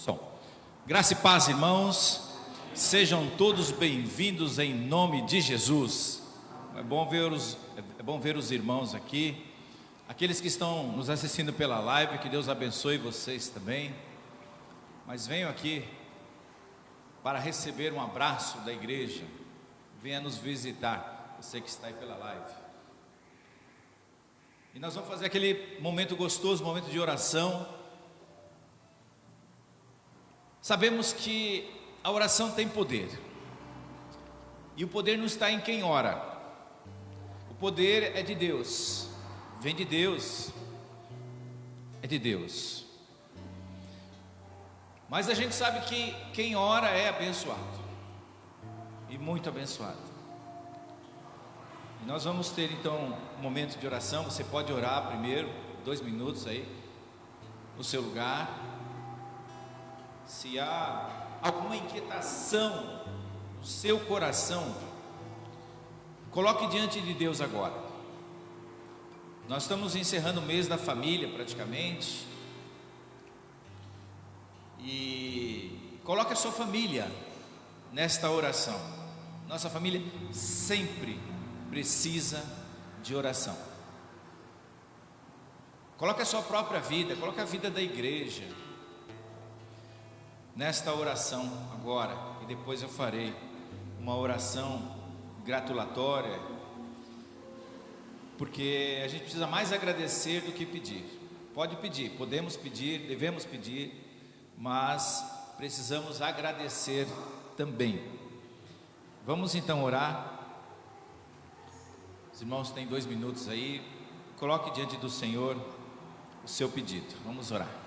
Som. Graça e paz, irmãos. Sejam todos bem-vindos em nome de Jesus. É bom ver os irmãos aqui. Aqueles que estão nos assistindo pela live, que Deus abençoe vocês também. Mas venham aqui para receber um abraço da igreja. Venha nos visitar, você que está aí pela live. E nós vamos fazer aquele momento gostoso, momento de oração. Sabemos que a oração tem poder. E o poder não está em quem ora. O poder é de Deus. Vem de Deus. É de Deus. Mas a gente sabe que quem ora é abençoado. E muito abençoado. E nós vamos ter então um momento de oração. Você pode orar primeiro, 2 minutos aí, no seu lugar. Se há alguma inquietação no seu coração, coloque diante de Deus agora. Nós estamos encerrando o mês da família praticamente. E coloque a sua família nesta oração. Nossa família sempre precisa de oração. Coloque a sua própria vida, coloque a vida da igreja nesta oração agora, e depois eu farei uma oração gratulatória, porque a gente precisa mais agradecer do que pedir. Pode pedir, podemos pedir, devemos pedir, mas precisamos agradecer também. Vamos então orar. Os irmãos têm 2 minutos aí. Coloque diante do Senhor o seu pedido. Vamos orar.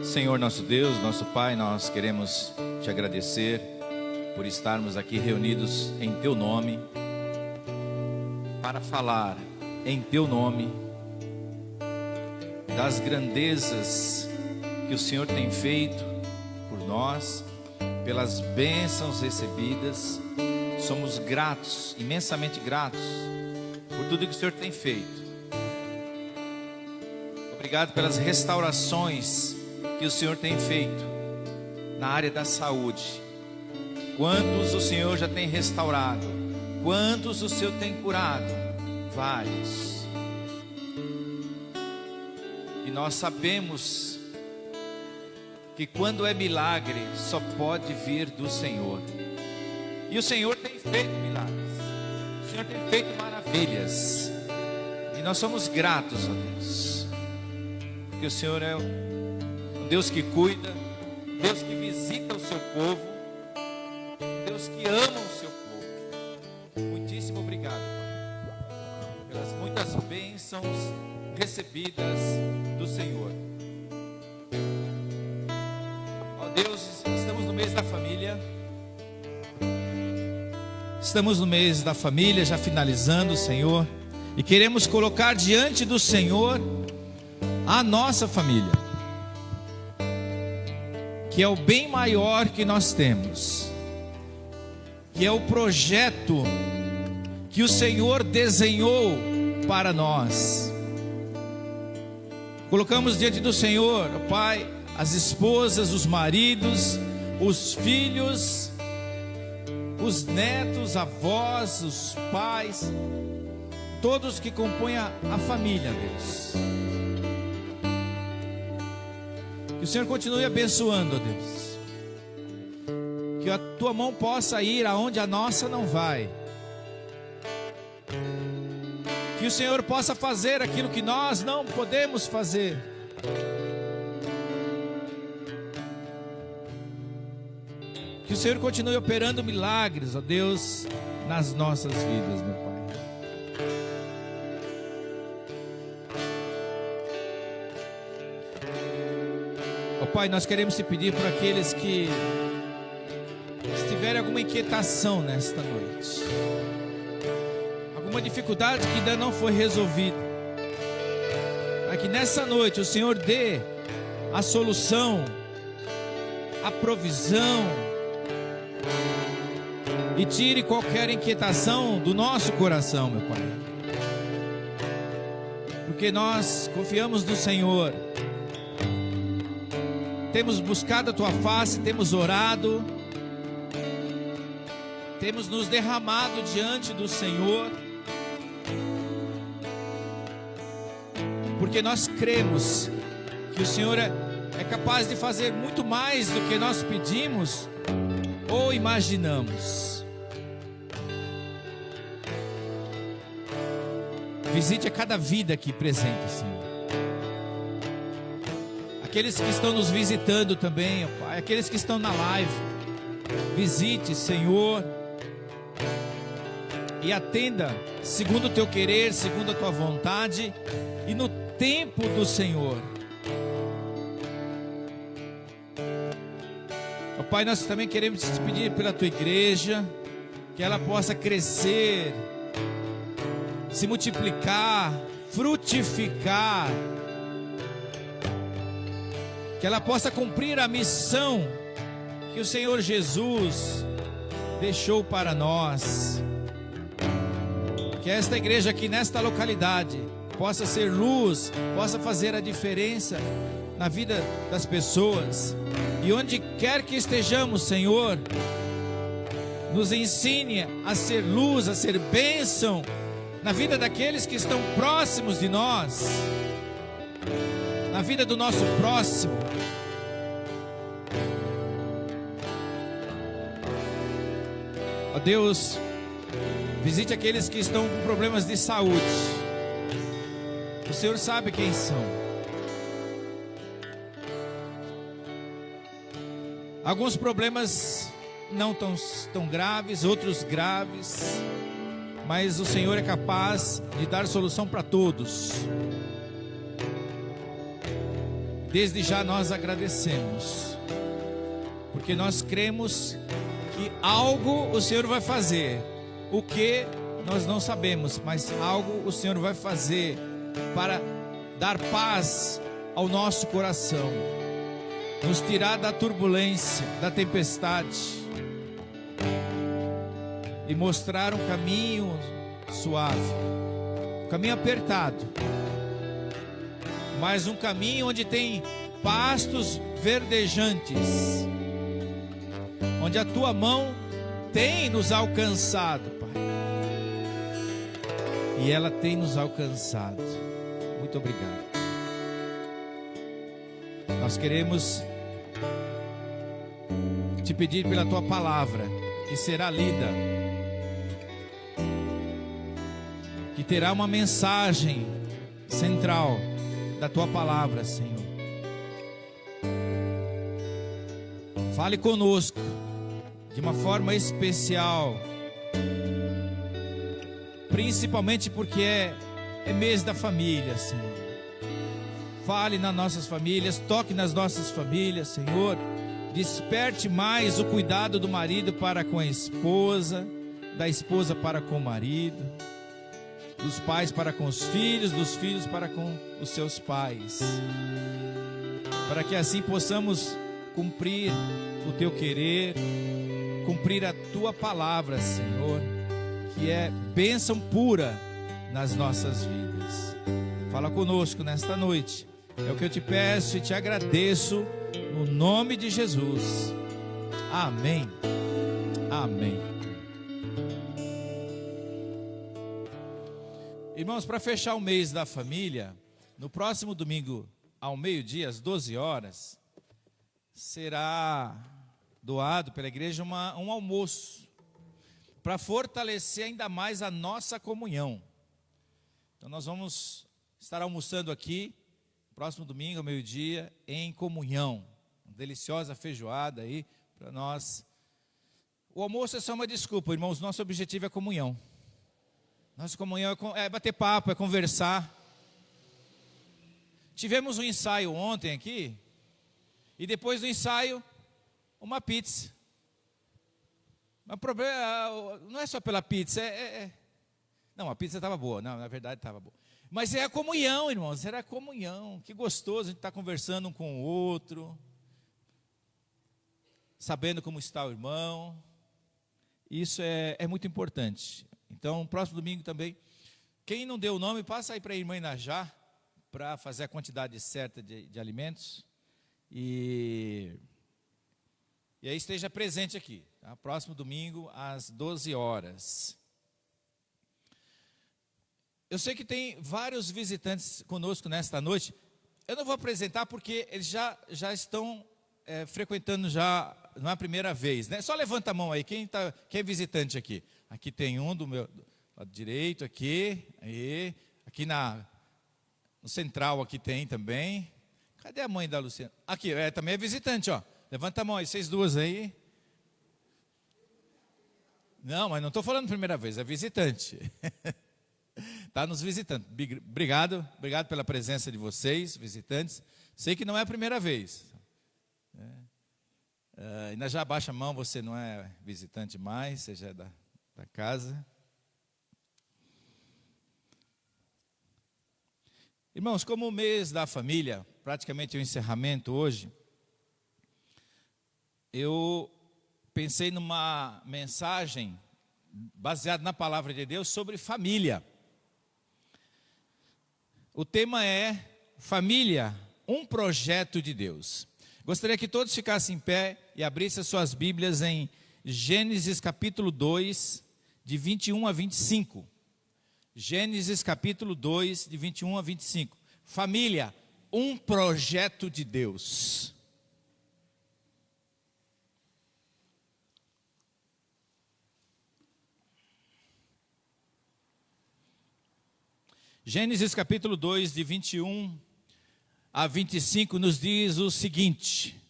Senhor nosso Deus, nosso Pai, nós queremos te agradecer por estarmos aqui reunidos em teu nome, para falar em teu nome das grandezas que o Senhor tem feito por nós, pelas bênçãos recebidas. Somos gratos, imensamente gratos por tudo que o Senhor tem feito. Obrigado pelas restaurações que o Senhor tem feito na área da saúde. Quantos o Senhor já tem restaurado? Quantos o Senhor tem curado? Vários. E nós sabemos que quando é milagre, só pode vir do Senhor. E o Senhor tem feito milagres. O Senhor tem feito maravilhas. E nós somos gratos a Deus, porque o Senhor é Deus que cuida, Deus que visita o seu povo, Deus que ama o seu povo. Muitíssimo obrigado, Pai, pelas muitas bênçãos recebidas do Senhor. Deus, estamos no mês da família. Estamos no mês da família, já finalizando, Senhor. E queremos colocar diante do Senhor a nossa família, que é o bem maior que nós temos, que é o projeto que o Senhor desenhou para nós. Colocamos diante do Senhor, Pai, as esposas, os maridos, os filhos, os netos, avós, os pais, todos que compõem a família, Deus. Que o Senhor continue abençoando, Deus. Que a tua mão possa ir aonde a nossa não vai. Que o Senhor possa fazer aquilo que nós não podemos fazer. Que o Senhor continue operando milagres, ó Deus, nas nossas vidas, meu Pai. Ó Pai, nós queremos te pedir por aqueles que tiverem alguma inquietação nesta noite, alguma dificuldade que ainda não foi resolvida, para que nessa noite o Senhor dê a solução, a provisão, e tire qualquer inquietação do nosso coração, meu Pai, porque nós confiamos no Senhor, temos buscado a tua face, temos orado, temos nos derramado diante do Senhor, porque nós cremos que o Senhor é capaz de fazer muito mais do que nós pedimos ou imaginamos. Visite a cada vida aqui presente, Senhor. Aqueles que estão nos visitando também, ó Pai, aqueles que estão na live, visite, Senhor, e atenda segundo o teu querer, segundo a tua vontade e no tempo do Senhor. Ó Pai, nós também queremos te pedir pela tua igreja, que ela possa crescer, se multiplicar, frutificar, que ela possa cumprir a missão que o Senhor Jesus deixou para nós. Que esta igreja aqui nesta localidade possa ser luz, possa fazer a diferença na vida das pessoas. E onde quer que estejamos, Senhor, nos ensine a ser luz, a ser bênção na vida daqueles que estão próximos de nós, na vida do nosso próximo. Ó Deus, visite aqueles que estão com problemas de saúde. O Senhor sabe quem são. Alguns problemas não tão graves, outros graves, mas o Senhor é capaz de dar solução para todos. Desde já nós agradecemos, porque nós cremos que algo o Senhor vai fazer, o que nós não sabemos, mas algo o Senhor vai fazer para dar paz ao nosso coração, nos tirar da turbulência, da tempestade e mostrar um caminho suave, um caminho apertado, mas um caminho onde tem pastos verdejantes, onde a tua mão tem nos alcançado, Pai, e ela tem nos alcançado. Muito obrigado. Nós queremos te pedir pela tua palavra, que será lida, que terá uma mensagem central da tua palavra, Senhor. Fale conosco de uma forma especial, principalmente porque é mês da família, Senhor. Fale nas nossas famílias, toque nas nossas famílias, Senhor. Desperte mais o cuidado do marido para com a esposa, da esposa para com o marido, dos pais para com os filhos, dos filhos para com os seus pais, para que assim possamos cumprir o teu querer, cumprir a tua palavra, Senhor, que é bênção pura nas nossas vidas. Fala conosco nesta noite, é o que eu te peço e te agradeço, no nome de Jesus. Amém. Amém. Irmãos, para fechar o mês da família, no próximo domingo, ao meio-dia, às 12 horas, será doado pela igreja um almoço, para fortalecer ainda mais a nossa comunhão. Então nós vamos estar almoçando aqui, próximo domingo, ao meio-dia, em comunhão. Uma deliciosa feijoada aí para nós. O almoço é só uma desculpa, irmãos, nosso objetivo é comunhão. Nossa comunhão é bater papo, é conversar. Tivemos um ensaio ontem aqui, e depois do ensaio, uma pizza. Mas o problema não é só pela pizza, Não, a pizza estava boa, não, na verdade estava boa. Mas é a comunhão, irmãos, era a comunhão. Que gostoso a gente estar conversando um com o outro, sabendo como está o irmão. Isso é muito importante. Então, próximo domingo também, quem não deu o nome, passa aí para a irmã Inajá, para fazer a quantidade certa de alimentos. E aí esteja presente aqui, tá? Próximo domingo, às 12 horas. Eu sei que tem vários visitantes conosco nesta noite. Eu não vou apresentar porque eles já estão frequentando já, não é a primeira vez, né? Só levanta a mão aí, quem é visitante aqui? Aqui tem um do meu lado direito, aqui no central aqui tem também. Cadê a mãe da Luciana? Aqui, também é visitante, ó. Levanta a mão aí, vocês duas aí. Não, mas não estou falando primeira vez, é visitante. Está nos visitando. Obrigado pela presença de vocês, visitantes. Sei que não é a primeira vez. Ainda já abaixa a mão, você não é visitante mais, você já é da casa. Irmãos, como o mês da família, praticamente o encerramento hoje, eu pensei numa mensagem baseada na palavra de Deus sobre família. O tema é família, um projeto de Deus. Gostaria que todos ficassem em pé e abrissem as suas Bíblias em Gênesis capítulo 2, de 21 a 25. Gênesis capítulo 2, de 21 a 25. Família, um projeto de Deus. Gênesis capítulo 2, de 21 a 25, nos diz o seguinte.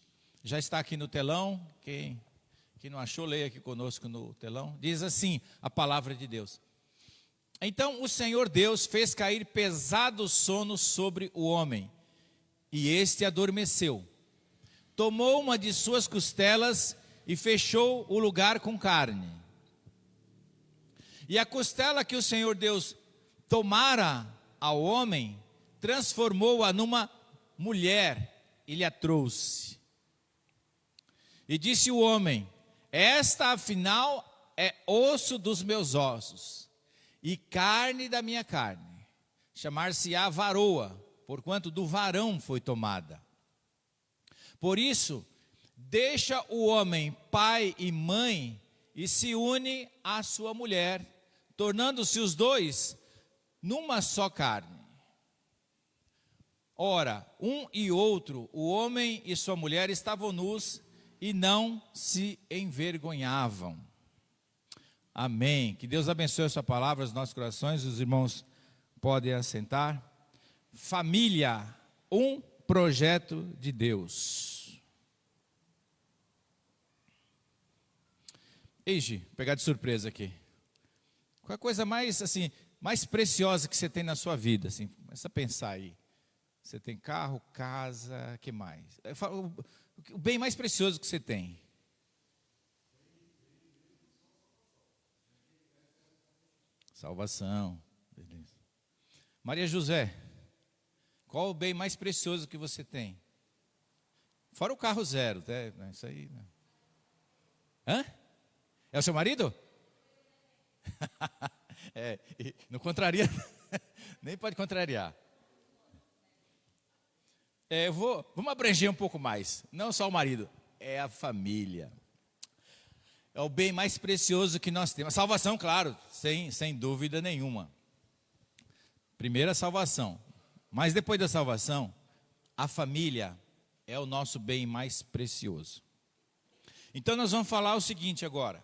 Já está aqui no telão, quem não achou, leia aqui conosco no telão. Diz assim a palavra de Deus. Então o Senhor Deus fez cair pesado sono sobre o homem, e este adormeceu. Tomou uma de suas costelas e fechou o lugar com carne. E a costela que o Senhor Deus tomara ao homem, transformou-a numa mulher e lhe a trouxe. E disse o homem: esta afinal é osso dos meus ossos e carne da minha carne. Chamar-se-á varoa, porquanto do varão foi tomada. Por isso, deixa o homem pai e mãe e se une à sua mulher, tornando-se os dois numa só carne. Ora, um e outro, o homem e sua mulher, estavam nus e não se envergonhavam. Amém. Que Deus abençoe a sua palavra, os nossos corações. Os irmãos podem assentar. Família, um projeto de Deus. Eiji, pegar de surpresa aqui. Qual a coisa mais preciosa que você tem na sua vida? Assim, começa a pensar aí. Você tem carro, casa, que mais? O bem mais precioso que você tem. Salvação. Beleza. Maria José, qual o bem mais precioso que você tem? Fora o carro zero, né? Isso aí. Né? Hã? É o seu marido? Não contraria, nem pode contrariar. Vamos abranger um pouco mais. Não só o marido, é a família. É o bem mais precioso que nós temos. A salvação, claro, sem dúvida nenhuma. Primeira salvação. Mas depois da salvação, a família é o nosso bem mais precioso. Então nós vamos falar o seguinte agora.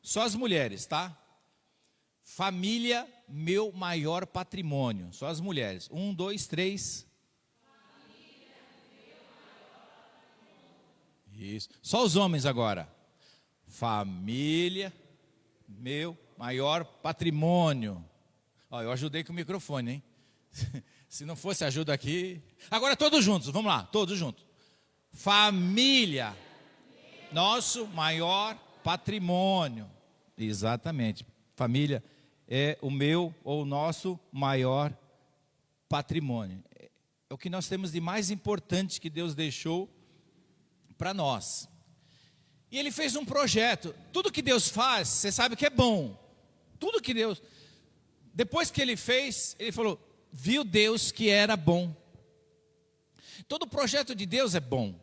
Só as mulheres, tá? Família, meu maior patrimônio. Só as mulheres. 1, 2, 3. Família, meu maior patrimônio. Isso. Só os homens agora. Família, meu maior patrimônio. Ó, eu ajudei com o microfone, hein? Se não fosse ajuda aqui. Agora todos juntos, vamos lá, todos juntos. Família, nosso maior patrimônio. Exatamente. Família é o meu ou o nosso maior patrimônio. É o que nós temos de mais importante que Deus deixou para nós. E Ele fez um projeto. Tudo que Deus faz, você sabe que é bom. Tudo que Deus... Depois que Ele fez, Ele falou, viu Deus que era bom. Todo projeto de Deus é bom.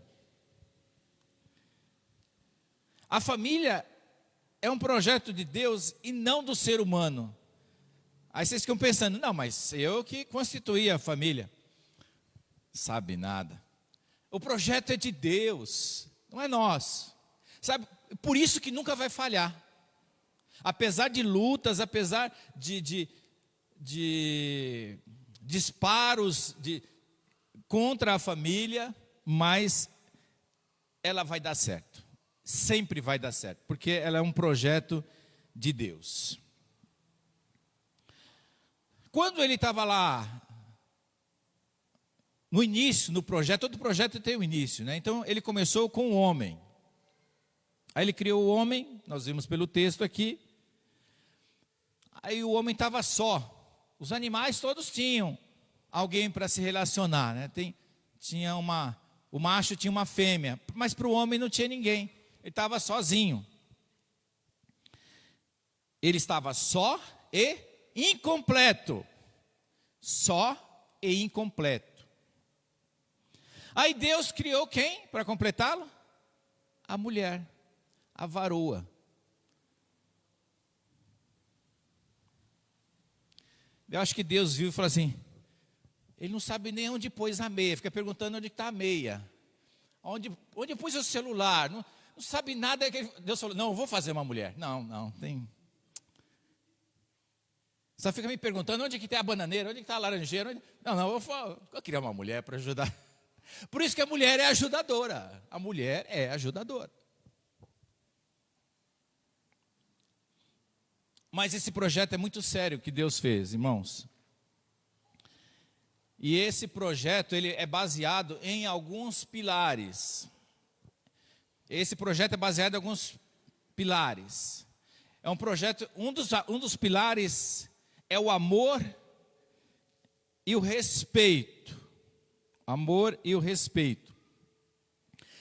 A família é um projeto de Deus e não do ser humano. Aí vocês ficam pensando, não, mas eu que constituí a família. Sabe nada. O projeto é de Deus, não é nosso. Sabe, por isso que nunca vai falhar. Apesar de lutas, apesar de disparos contra a família, mas ela vai dar certo. Sempre vai dar certo, porque ela é um projeto de Deus. Quando ele estava lá, no início, no projeto, todo projeto tem um início, né? Então ele começou com o homem. Aí ele criou o homem, nós vimos pelo texto aqui. Aí o homem estava só. Os animais todos tinham alguém para se relacionar, né? O macho tinha uma fêmea, mas para o homem não tinha ninguém. Ele estava sozinho. Ele estava só e incompleto. Só e incompleto. Aí Deus criou quem para completá-lo? A mulher, a varoa. Eu acho que Deus viu e falou assim, ele não sabe nem onde pôs a meia, fica perguntando onde está a meia. Onde pôs o celular, não sabe nada. Deus falou, não, eu vou fazer uma mulher. Não, tem... Só fica me perguntando onde que tem a bananeira, onde que está a laranjeira. Não, eu queria uma mulher para ajudar. Por isso que a mulher é ajudadora. A mulher é ajudadora. Mas esse projeto é muito sério que Deus fez, irmãos. E esse projeto, ele é baseado em alguns pilares. Esse projeto é baseado em alguns pilares. É um projeto, um dos pilares é o amor e o respeito. Amor e o respeito.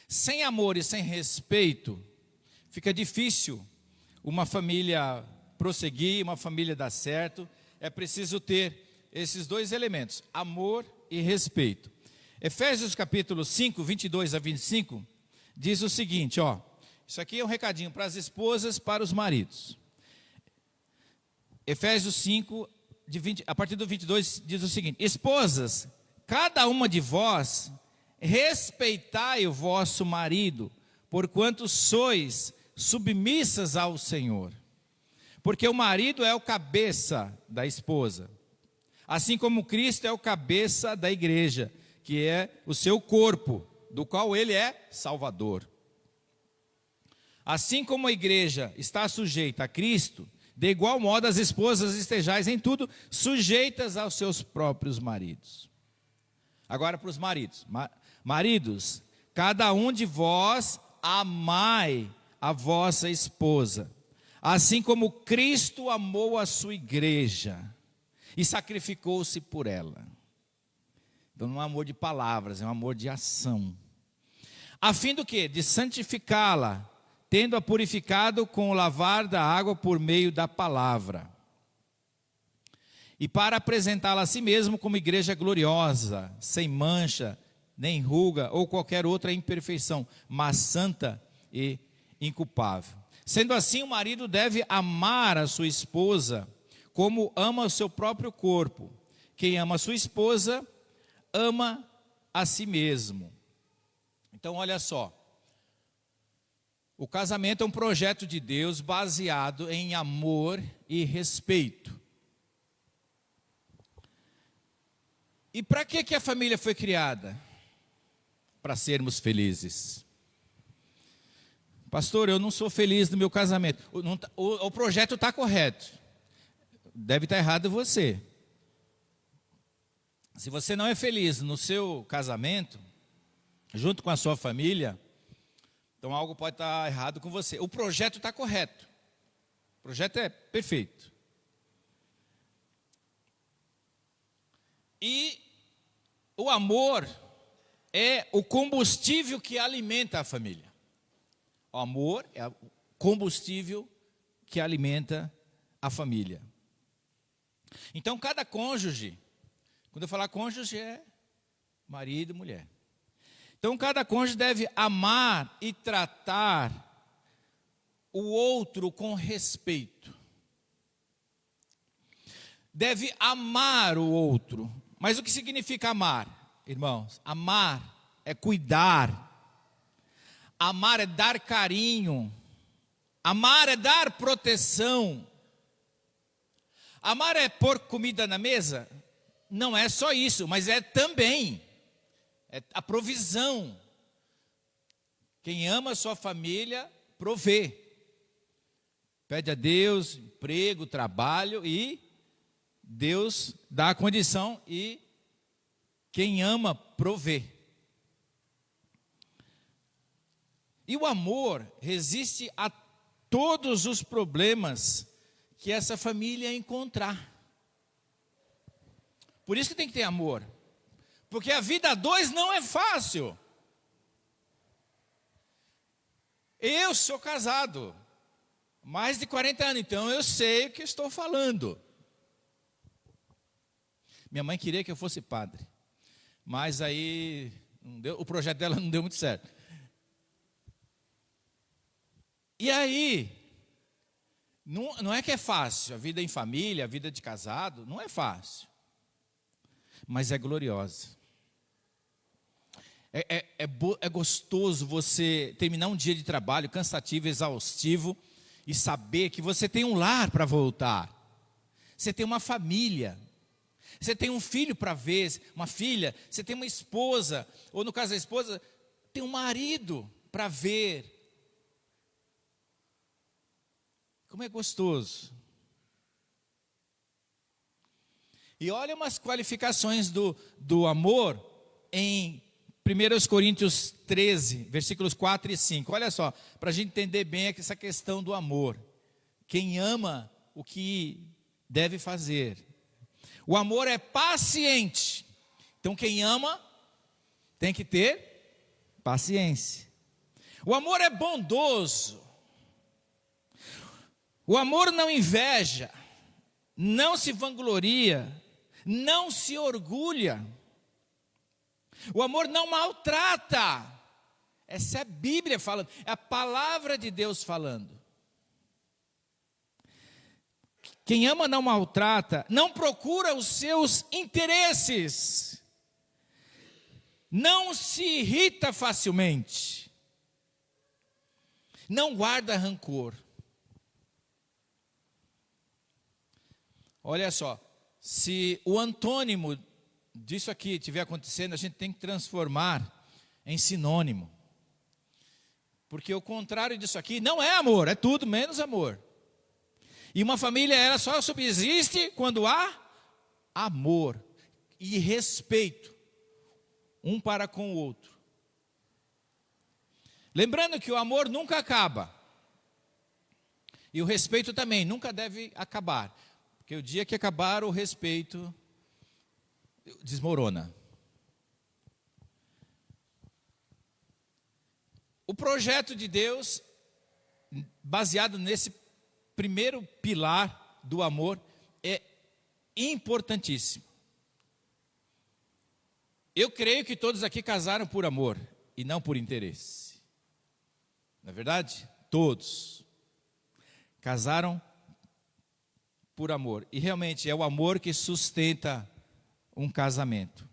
Sem amor e sem respeito, fica difícil uma família prosseguir, uma família dar certo. É preciso ter esses dois elementos, amor e respeito. Efésios capítulo 5, 22 a 25, diz o seguinte, ó. Isso aqui é um recadinho para as esposas, para os maridos. Efésios 5, a partir do 22, diz o seguinte: esposas, cada uma de vós, respeitai o vosso marido, porquanto sois submissas ao Senhor. Porque o marido é o cabeça da esposa, assim como Cristo é o cabeça da igreja, que é o seu corpo, do qual ele é Salvador. Assim como a igreja está sujeita a Cristo, de igual modo as esposas estejais em tudo sujeitas aos seus próprios maridos. Agora para os maridos. Maridos, cada um de vós amai a vossa esposa, assim como Cristo amou a sua igreja e sacrificou-se por ela. Então não é um amor de palavras, é um amor de ação. A fim do quê? De santificá-la, tendo-a purificado com o lavar da água por meio da palavra. E para apresentá-la a si mesmo como igreja gloriosa, sem mancha, nem ruga ou qualquer outra imperfeição, mas santa e inculpável. Sendo assim, o marido deve amar a sua esposa como ama o seu próprio corpo. Quem ama a sua esposa, ama a si mesmo. Então, olha só. O casamento é um projeto de Deus baseado em amor e respeito. E para que a família foi criada? Para sermos felizes. Pastor, eu não sou feliz no meu casamento. O projeto está correto. Deve estar errado você. Se você não é feliz no seu casamento, junto com a sua família, então algo pode estar errado com você. O projeto está correto. O projeto é perfeito. E o amor é o combustível que alimenta a família. O amor é o combustível que alimenta a família. Então cada cônjuge, quando eu falar cônjuge é marido e mulher. Então cada cônjuge deve amar e tratar o outro com respeito. Deve amar o outro. Mas o que significa amar, irmãos? Amar é cuidar. Amar é dar carinho. Amar é dar proteção. Amar é pôr comida na mesa? Não é só isso, mas é também. É a provisão. Quem ama a sua família, provê. Pede a Deus emprego, trabalho e Deus dá a condição e quem ama, provê. E o amor resiste a todos os problemas que essa família encontrar. Por isso que tem que ter amor. Porque a vida a dois não é fácil. Eu sou casado, mais de 40 anos, então eu sei o que estou falando. Minha mãe queria que eu fosse padre, mas aí não deu, o projeto dela não deu muito certo. E aí, não é que é fácil, a vida em família, a vida de casado, não é fácil, mas é gloriosa. É gostoso você terminar um dia de trabalho cansativo, exaustivo, e saber que você tem um lar para voltar, você tem uma família, você tem um filho para ver, uma filha, você tem uma esposa, ou no caso da esposa, tem um marido para ver. Como é gostoso. E olha umas qualificações do amor em 1 Coríntios 13, versículos 4 e 5. Olha só, para a gente entender bem essa questão do amor. Quem ama o que deve fazer. O amor é paciente. Então quem ama tem que ter paciência. O amor é bondoso. O amor não inveja, não se vangloria, não se orgulha. O amor não maltrata. Essa é a Bíblia falando, é a palavra de Deus falando. Quem ama não maltrata, não procura os seus interesses, não se irrita facilmente, não guarda rancor. Olha só, se o antônimo disso aqui estiver acontecendo, a gente tem que transformar em sinônimo. Porque o contrário disso aqui não é amor, é tudo menos amor. E uma família, ela só subsiste quando há amor e respeito um para com o outro. Lembrando que o amor nunca acaba. E o respeito também nunca deve acabar. Porque o dia que acabar o respeito desmorona. O projeto de Deus, baseado nesse primeiro pilar do amor, é importantíssimo. Eu creio que todos aqui casaram por amor e não por interesse. Não é verdade? Todos casaram por amor. E realmente é o amor que sustenta um casamento.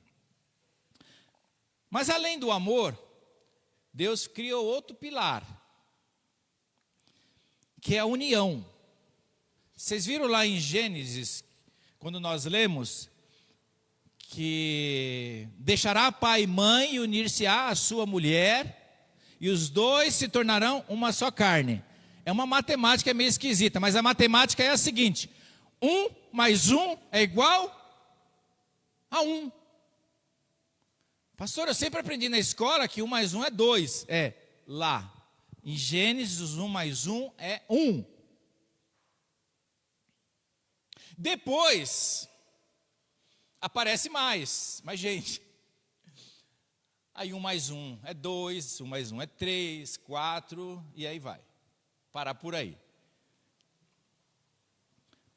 Mas além do amor, Deus criou outro pilar, que é a união. Vocês viram lá em Gênesis, quando nós lemos, que deixará pai e mãe e unir-se-á a sua mulher, e os dois se tornarão uma só carne. É uma matemática meio esquisita, mas a matemática é a seguinte: 1 mais 1 é igual a 1. Pastor, eu sempre aprendi na escola que 1 mais 1 é 2. É, lá. Em Gênesis, 1 mais 1 é 1. Depois, aparece mais gente. Aí 1 mais 1 é 2, 1 mais 1 é 3, 4, e aí vai. Parar por aí.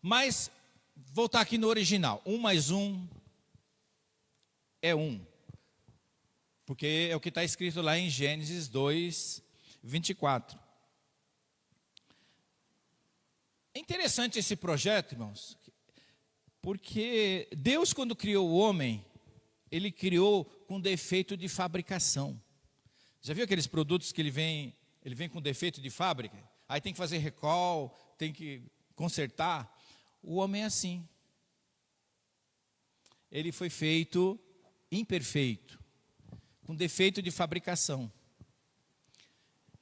Mas, voltar aqui no original. 1 mais 1 é 1. Porque é o que está escrito lá em Gênesis 2, 24. É interessante esse projeto, irmãos, porque Deus, quando criou o homem, Ele criou com defeito de fabricação. Já viu aqueles produtos que ele vem com defeito de fábrica? Aí tem que fazer recall, tem que consertar. O homem é assim. Ele foi feito imperfeito, com defeito de fabricação.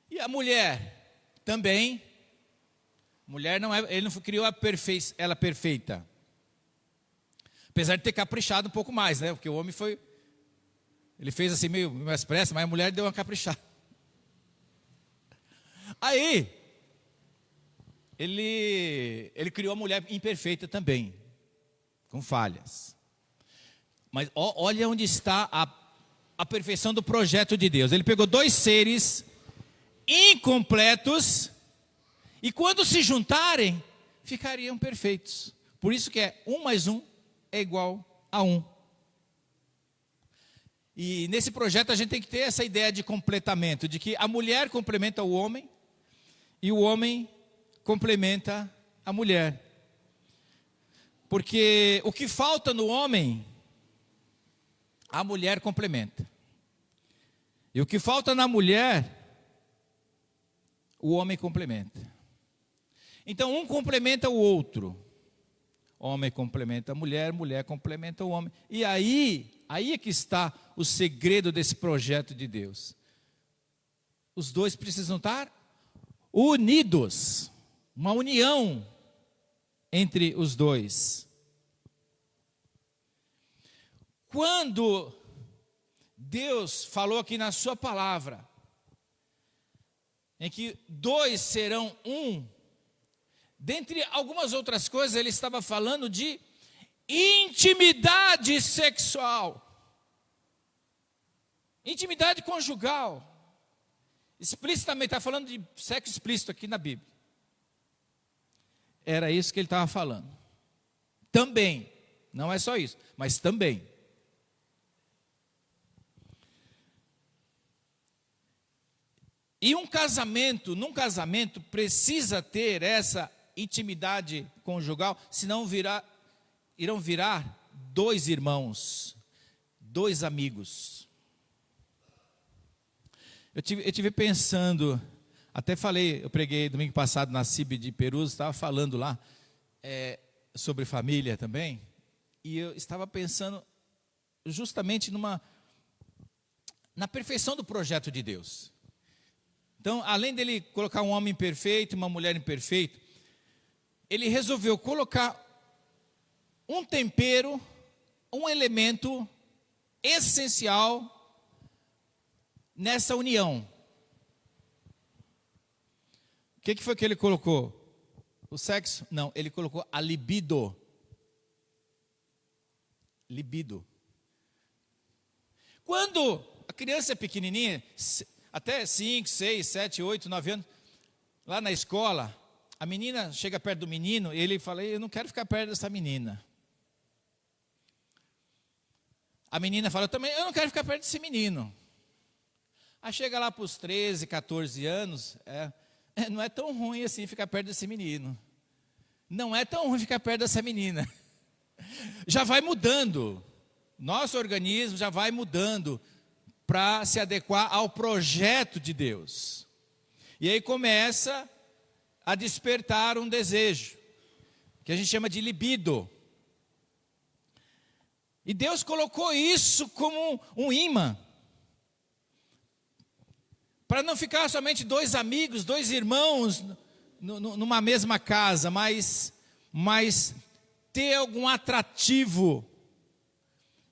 E a mulher também. Mulher não é, ele não criou ela perfeita. Apesar de ter caprichado um pouco mais, né? Porque o homem ele fez assim meio mais pressa, mas a mulher deu uma caprichada. Aí ele criou a mulher imperfeita também, com falhas. Mas olha onde está a perfeição do projeto de Deus. Ele pegou dois seres incompletos e quando se juntarem, ficariam perfeitos. Por isso que é 1 mais 1 é igual a 1. E nesse projeto a gente tem que ter essa ideia de completamento, de que a mulher complementa o homem e o homem complementa a mulher. Porque o que falta no homem, a mulher complementa. E o que falta na mulher, o homem complementa. Então um complementa o outro. Homem complementa a mulher, mulher complementa o homem. E aí é que está o segredo desse projeto de Deus. Os dois precisam estar unidos. Uma união entre os dois. Quando Deus falou aqui na sua palavra, em que dois serão um, dentre algumas outras coisas, ele estava falando de intimidade sexual, intimidade conjugal. Explicitamente, está falando de sexo explícito aqui na Bíblia. Era isso que ele estava falando. Também, não é só isso, mas também. E num casamento precisa ter essa intimidade conjugal, senão irão virar dois irmãos, dois amigos. Eu tive pensando, até falei, eu preguei domingo passado na CIB de Perus, estava falando lá sobre família também, e eu estava pensando justamente na perfeição do projeto de Deus. Então, além dele colocar um homem perfeito e uma mulher imperfeita, ele resolveu colocar um tempero, um elemento essencial nessa união. O que foi que ele colocou? O sexo? Não, ele colocou a libido. Libido. Quando a criança é pequenininha, até 5, 6, 7, 8, 9 anos, lá na escola, a menina chega perto do menino e ele fala: eu não quero ficar perto dessa menina. A menina fala também: eu não quero ficar perto desse menino. Aí chega lá para os 13, 14 anos, não é tão ruim assim ficar perto desse menino. Não é tão ruim ficar perto dessa menina. Já vai mudando. Nosso organismo já vai mudando para se adequar ao projeto de Deus. E aí começa a despertar um desejo, que a gente chama de libido. E Deus colocou isso como um imã, para não ficar somente dois amigos, dois irmãos numa mesma casa, mas ter algum atrativo.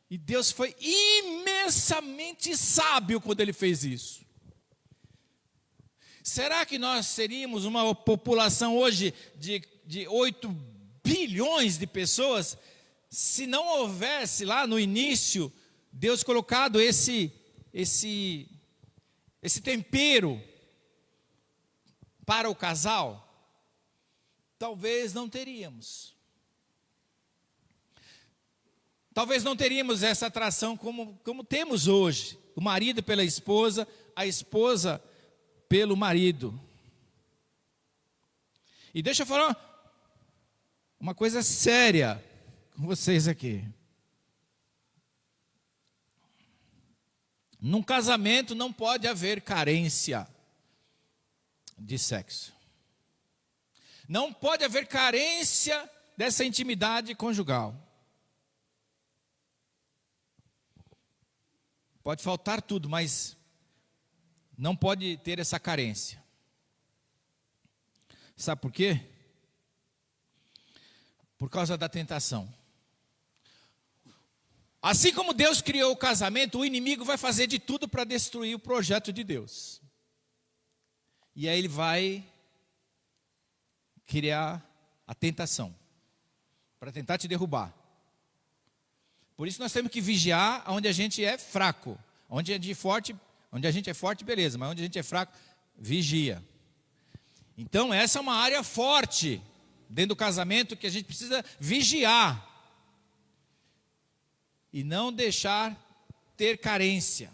E Deus foi imensamente sábio quando Ele fez isso. Será que nós seríamos uma população hoje de 8 bilhões de pessoas, se não houvesse lá no início, Deus colocado esse tempero para o casal? Talvez não teríamos. Talvez não teríamos essa atração como temos hoje. O marido pela esposa, a esposa pelo marido. E deixa eu falar uma coisa séria com vocês aqui. Num casamento não pode haver carência de sexo. Não pode haver carência dessa intimidade conjugal. Pode faltar tudo, mas não pode ter essa carência. Sabe por quê? Por causa da tentação. Assim como Deus criou o casamento, o inimigo vai fazer de tudo para destruir o projeto de Deus. E aí ele vai criar a tentação para tentar te derrubar. Por isso nós temos que vigiar onde a gente é fraco. Onde a gente é forte, beleza, mas onde a gente é fraco, vigia. Então essa é uma área forte dentro do casamento que a gente precisa vigiar. E não deixar ter carência.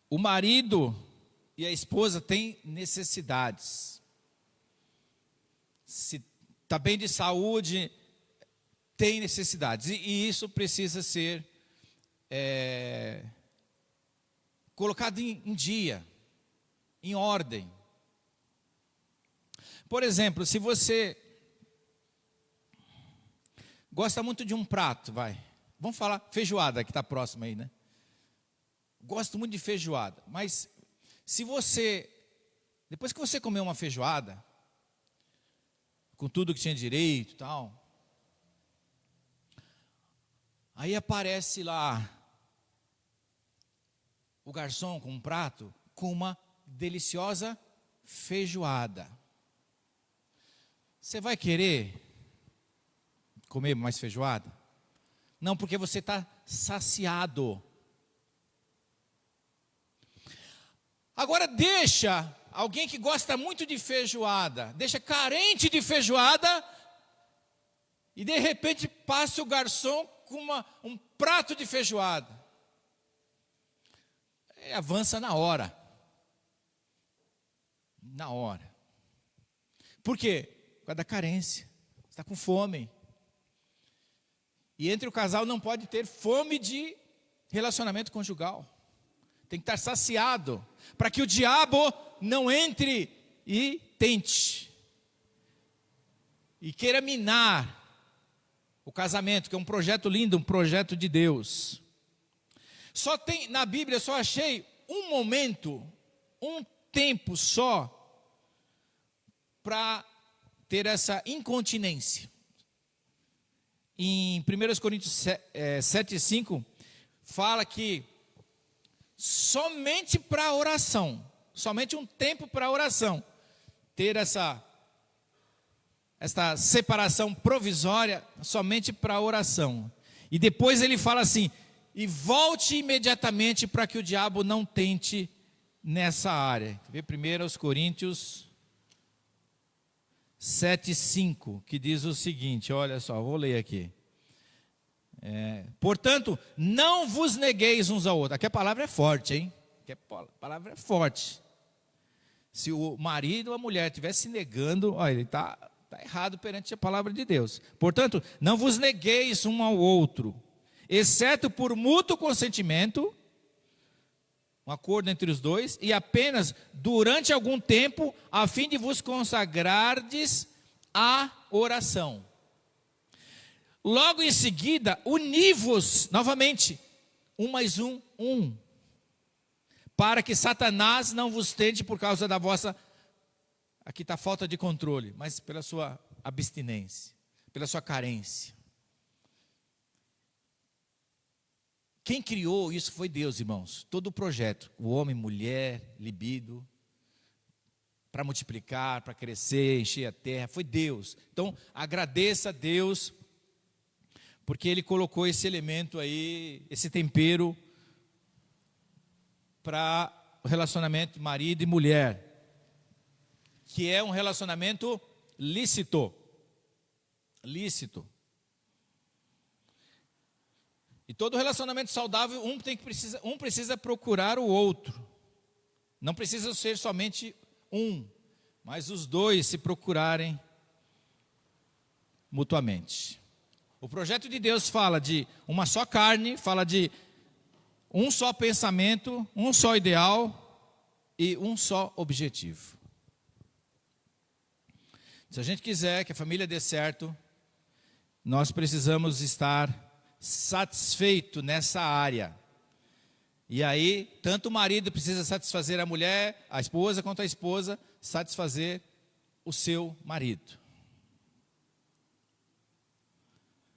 O marido e a esposa têm necessidades. Se está bem de saúde, tem necessidades. E isso precisa ser colocado em dia, em ordem. Por exemplo, se você gosta muito de um prato, vamos falar feijoada, que está próximo aí, né? Gosto muito de feijoada, mas se você, depois que você comer uma feijoada, com tudo que tinha direito e tal, aí aparece lá o garçom com um prato com uma deliciosa feijoada. Você vai querer comer mais feijoada? Não, porque você está saciado. Agora deixa alguém que gosta muito de feijoada, deixa carente de feijoada, e de repente passa o garçom com um prato de feijoada. Avança na hora. Na hora. Por quê? Por causa da carência. Você está com fome. E entre o casal não pode ter fome de relacionamento conjugal. Tem que estar saciado, para que o diabo não entre e tente. E queira minar o casamento, que é um projeto lindo, um projeto de Deus. Só tem, na Bíblia, só achei um momento, um tempo só, para ter essa incontinência. em 1 Coríntios 7:5, fala que somente para oração, somente um tempo para oração, ter esta separação provisória, somente para oração. E depois ele fala assim: e volte imediatamente para que o diabo não tente nessa área. Vê 1 Coríntios 7:5, que diz o seguinte, olha só, vou ler aqui. Portanto, não vos negueis uns ao outros. Aqui a palavra é forte, hein? Aqui a palavra é forte. Se o marido ou a mulher estiver se negando, olha, ele está errado perante a palavra de Deus. Portanto, não vos negueis um ao outro, exceto por mútuo consentimento, um acordo entre os dois, e apenas durante algum tempo, a fim de vos consagrardes à oração. Logo em seguida, uni-vos novamente, 1 mais 1, 1, para que Satanás não vos tente por causa da vossa, aqui está falta de controle, mas pela sua abstinência, pela sua carência. Quem criou isso foi Deus, irmãos. Todo o projeto, o homem, mulher, libido, para multiplicar, para crescer, encher a terra, foi Deus. Então, agradeça a Deus, porque Ele colocou esse elemento aí, esse tempero, para o relacionamento marido e mulher, que é um relacionamento lícito. Lícito. E todo relacionamento saudável, um precisa procurar o outro. Não precisa ser somente um, mas os dois se procurarem mutuamente. O projeto de Deus fala de uma só carne, fala de um só pensamento, um só ideal e um só objetivo. Se a gente quiser que a família dê certo, nós precisamos estar satisfeito nessa área. E aí, tanto o marido precisa satisfazer a mulher, a esposa, quanto a esposa satisfazer o seu marido.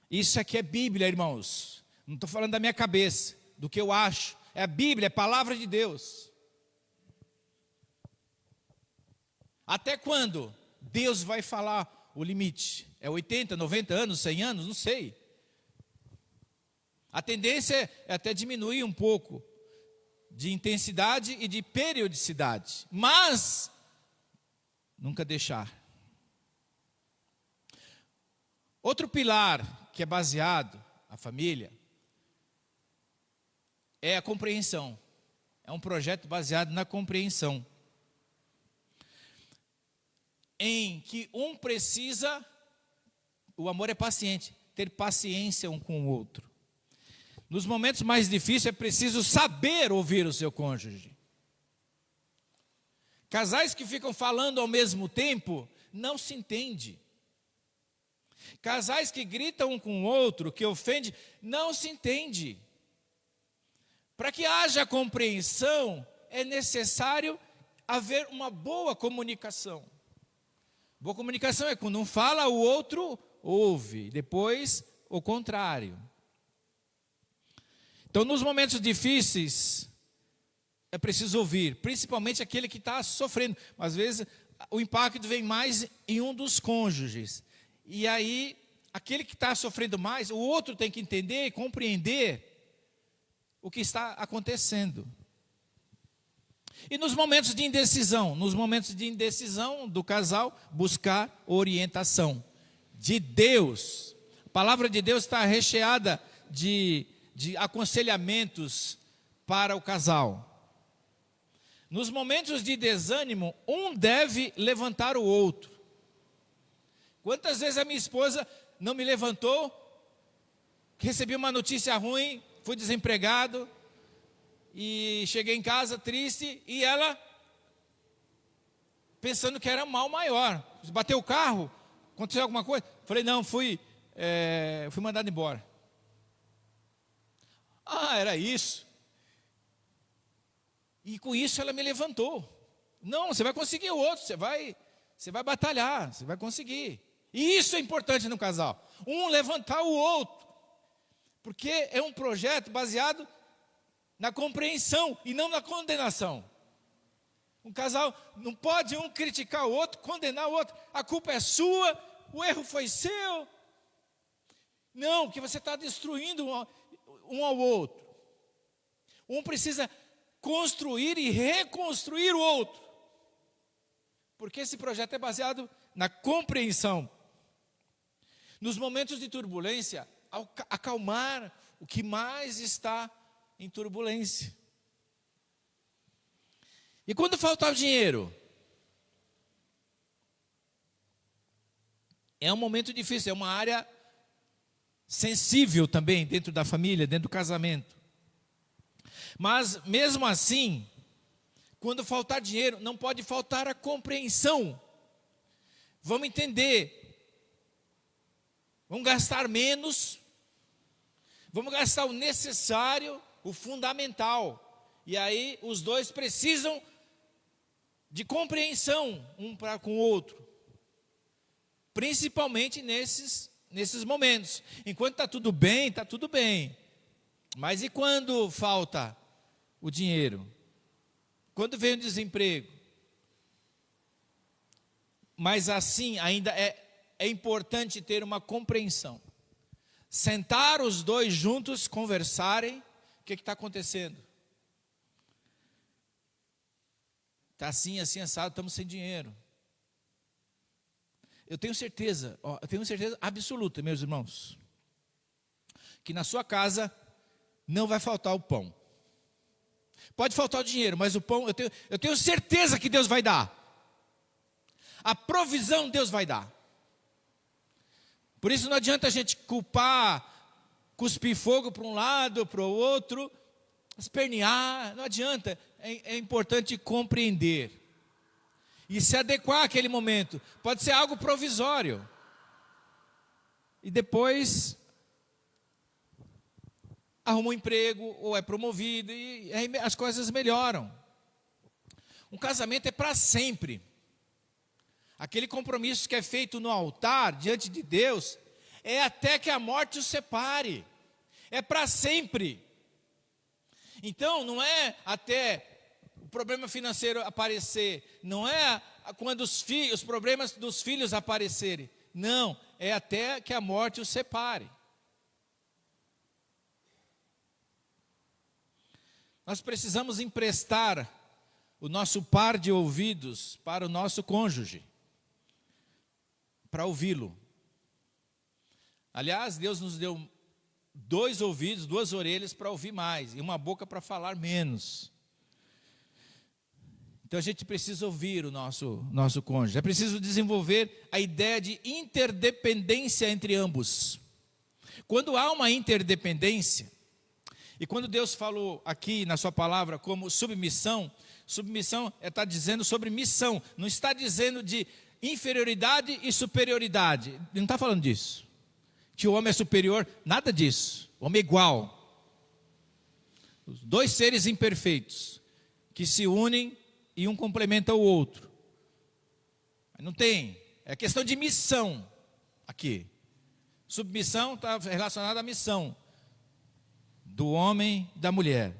Isso aqui é Bíblia, irmãos. Não estou falando da minha cabeça, do que eu acho. É a Bíblia, é a palavra de Deus. Até quando Deus vai falar o limite? É 80, 90 anos, 100 anos? Não sei. A tendência é até diminuir um pouco de intensidade e de periodicidade, mas nunca deixar. Outro pilar que é baseado na família é a compreensão. É um projeto baseado na compreensão, em que um precisa, o amor é paciente, ter paciência um com o outro. Nos momentos mais difíceis é preciso saber ouvir o seu cônjuge. Casais que ficam falando ao mesmo tempo não se entendem. Casais que gritam um com o outro, que ofendem, não se entendem. Para que haja compreensão, é necessário haver uma boa comunicação. Boa comunicação é quando um fala, o outro ouve. Depois, o contrário. Então, nos momentos difíceis, é preciso ouvir, principalmente aquele que está sofrendo. Às vezes, o impacto vem mais em um dos cônjuges. E aí, aquele que está sofrendo mais, o outro tem que entender e compreender o que está acontecendo. E nos momentos de indecisão do casal, buscar orientação de Deus. A palavra de Deus está recheada de aconselhamentos para o casal. Nos momentos de desânimo, um deve levantar o outro. Quantas vezes a minha esposa não me levantou, recebi uma notícia ruim, fui desempregado, e cheguei em casa triste, e ela, pensando que era mal maior, bateu o carro, aconteceu alguma coisa? Falei, não, fui mandado embora. Ah, era isso. E com isso ela me levantou. Não, você vai conseguir o outro, você vai batalhar, você vai conseguir. E isso é importante no casal. Um levantar o outro. Porque é um projeto baseado na compreensão e não na condenação. Um casal não pode um criticar o outro, condenar o outro. A culpa é sua, o erro foi seu. Não, que você está destruindo um ao outro. Um precisa construir e reconstruir o outro. Porque esse projeto é baseado na compreensão. Nos momentos de turbulência, acalmar o que mais está em turbulência. E quando faltar o dinheiro? É um momento difícil, é uma área sensível também dentro da família, dentro do casamento. Mas mesmo assim, quando faltar dinheiro, não pode faltar a compreensão. Vamos entender. Vamos gastar menos. Vamos gastar o necessário, o fundamental. E aí os dois precisam de compreensão um para com o outro. Principalmente nesses momentos. Enquanto está tudo bem, está tudo bem. Mas e quando falta o dinheiro? Quando vem o desemprego? Mas assim, ainda é importante ter uma compreensão. Sentar os dois juntos, conversarem. O que está acontecendo? Está assim, assado, estamos sem dinheiro. Eu tenho certeza absoluta, meus irmãos, que na sua casa não vai faltar o pão. Pode faltar o dinheiro, mas o pão, eu tenho certeza que Deus vai dar. A provisão Deus vai dar. Por isso não adianta a gente culpar, cuspir fogo para um lado, para o outro, espernear, não adianta. É importante compreender e se adequar àquele momento. Pode ser algo provisório. E depois arruma um emprego ou é promovido e aí as coisas melhoram. Um casamento é para sempre. Aquele compromisso que é feito no altar, diante de Deus, é até que a morte os separe. É para sempre. Então, não é até o problema financeiro aparecer, não é quando os problemas dos filhos aparecerem. Não, é até que a morte os separe. Nós precisamos emprestar o nosso par de ouvidos para o nosso cônjuge, para ouvi-lo. Aliás, Deus nos deu 2 ouvidos, 2 orelhas para ouvir mais, e uma boca para falar menos. Então a gente precisa ouvir o nosso cônjuge. É preciso desenvolver a ideia de interdependência entre ambos. Quando há uma interdependência, e quando Deus falou aqui na sua palavra como submissão está dizendo sobre missão, não está dizendo de inferioridade e superioridade. Ele não está falando disso. Que o homem é superior, nada disso. O homem é igual. Os 2 seres imperfeitos que se unem e um complementa o outro. Não tem. É questão de missão aqui. Submissão está relacionada à missão do homem e da mulher.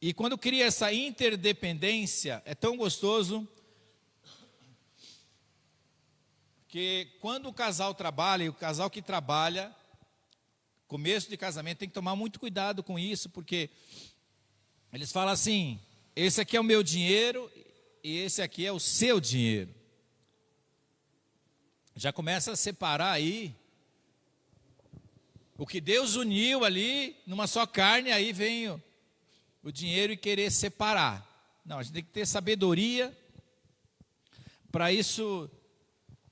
E quando cria essa interdependência, é tão gostoso que quando o casal trabalha, e o casal que trabalha, começo de casamento, tem que tomar muito cuidado com isso, porque eles falam assim: esse aqui é o meu dinheiro e esse aqui é o seu dinheiro. Já começa a separar aí o que Deus uniu ali numa só carne, aí vem o dinheiro e querer separar. Não, a gente tem que ter sabedoria para isso,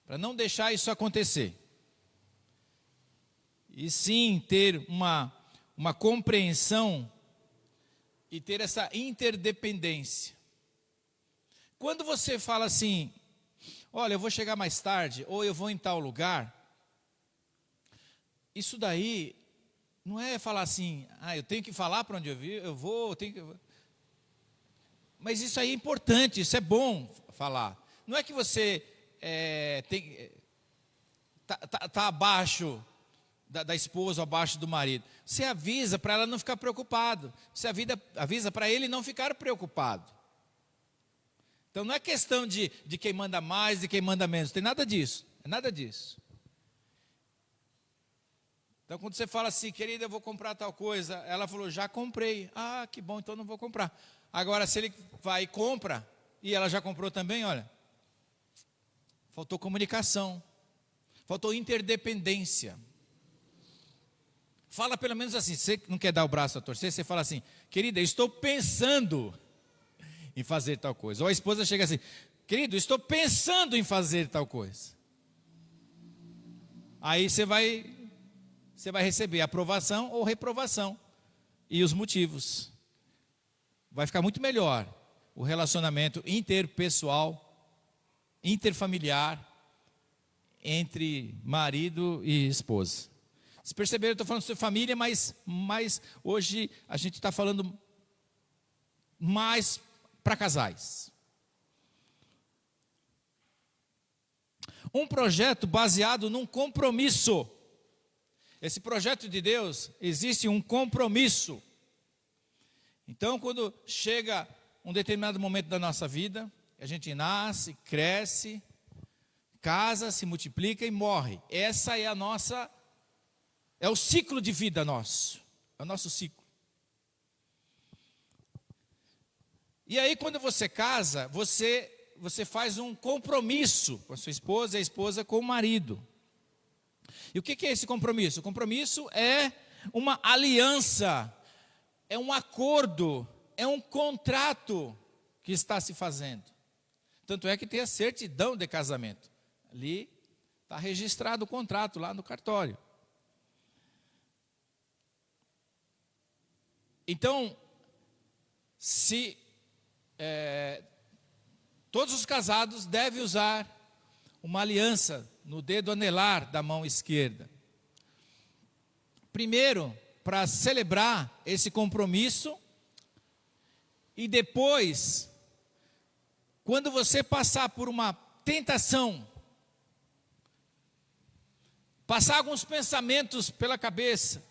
para não deixar isso acontecer. E sim ter uma compreensão e ter essa interdependência. Quando você fala assim: olha, eu vou chegar mais tarde, ou eu vou em tal lugar, isso daí não é falar assim: eu tenho que falar para onde eu vou, eu tenho que... Mas isso aí é importante, isso é bom falar. Não é que você tá abaixo da esposa, abaixo do marido. Você avisa para ela não ficar preocupada. Você avisa para ele não ficar preocupado. Então não é questão de quem manda mais e quem manda menos. Tem nada disso. É nada disso. Então quando você fala assim, querida, eu vou comprar tal coisa. Ela falou, já comprei. Ah, que bom, então não vou comprar. Agora se ele vai e compra, e ela já comprou também, olha. Faltou comunicação. Faltou interdependência. Fala pelo menos assim, você não quer dar o braço a torcer, você fala assim, querida, estou pensando em fazer tal coisa. Ou a esposa chega assim, querido, estou pensando em fazer tal coisa. Aí você vai receber aprovação ou reprovação. E os motivos. Vai ficar muito melhor o relacionamento interpessoal, interfamiliar, entre marido e esposa. Vocês perceberam, eu estou falando sobre família, mas hoje a gente está falando mais para casais. Um projeto baseado num compromisso. Esse projeto de Deus, existe um compromisso. Então, quando chega um determinado momento da nossa vida, a gente nasce, cresce, casa, se multiplica e morre. Essa é é o ciclo de vida nosso. É o nosso ciclo. E aí, quando você casa, você faz um compromisso com a sua esposa e a esposa com o marido. E o que é esse compromisso? O compromisso é uma aliança, é um acordo, é um contrato que está se fazendo. Tanto é que tem a certidão de casamento. Ali está registrado o contrato lá no cartório. Então, se todos os casados devem usar uma aliança no dedo anelar da mão esquerda. Primeiro, para celebrar esse compromisso, e depois, quando você passar por uma tentação, passar alguns pensamentos pela cabeça,